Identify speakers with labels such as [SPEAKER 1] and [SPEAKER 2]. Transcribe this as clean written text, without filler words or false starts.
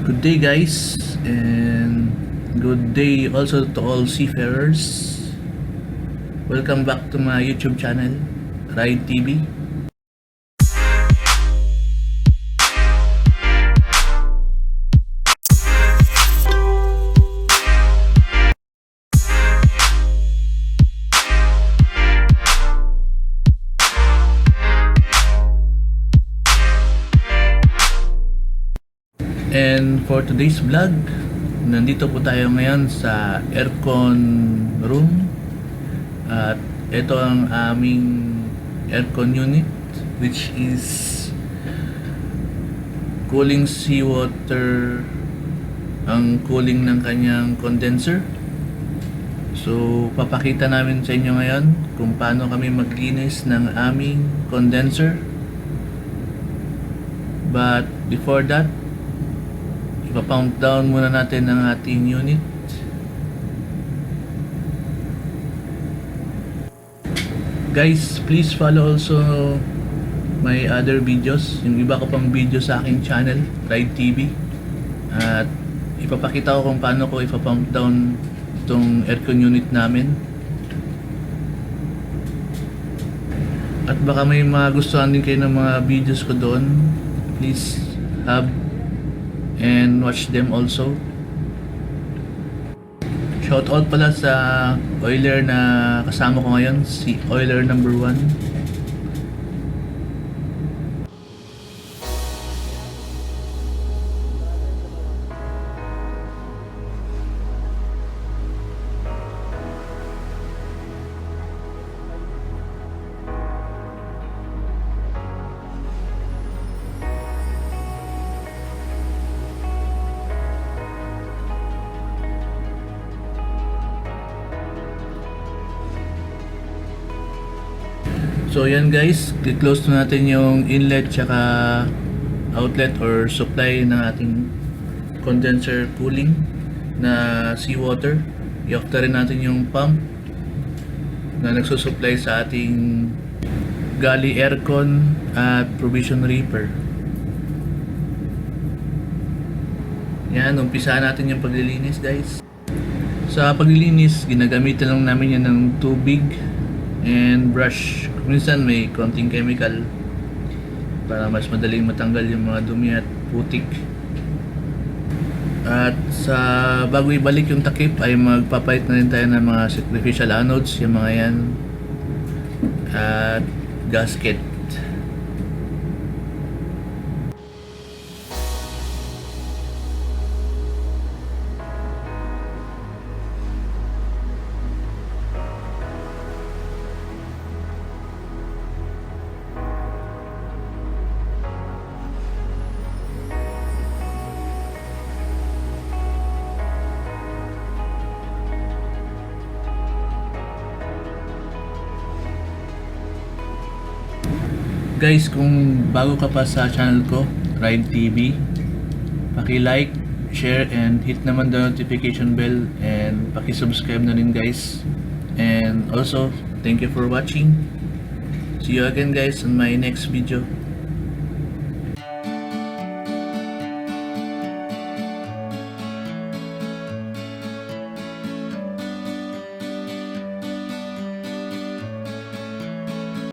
[SPEAKER 1] Good day guys, and good day also to all seafarers. Welcome back to my YouTube channel, Ride TV. And for today's vlog, nandito po tayo ngayon sa aircon room. At ito ang aming aircon unit, which is cooling seawater, ang cooling ng kanyang condenser. So papakita namin sa inyo ngayon kung paano kami maglinis ng aming condenser. But before that, ipa-pump down muna natin ang ating unit. Guys, please follow also my other videos, yung iba ko pang video sa aking channel, Ride TV. At ipapakita ko kung paano ko ipa-pump down itong aircon unit namin. At baka may magustuhan din kayo ng mga videos ko doon. Please have and watch them also. Shout out pala sa oiler na kasama ko ngayon, si oiler number 1. So yan guys, i-close na natin yung inlet tsaka outlet or supply ng ating condenser cooling na seawater. I-off rin natin yung pump na nagsusupply sa ating galley aircon at provision reaper. Yan, umpisahan natin yung paglilinis guys. Sa paglilinis, ginagamitan lang namin yan ng tubig and brush. Minsan may konting chemical para mas madaling matanggal yung mga dumi at putik. At sa bago ibalik yung takip ay magpapalit na rin tayo ng mga sacrificial anodes, yung mga yan, at gasket. Guys, kung bago ka pa sa channel ko, Ride TV, paki-like, share, and hit naman the notification bell, and paki-subscribe na rin guys. And also, thank you for watching. See you again guys on my next video.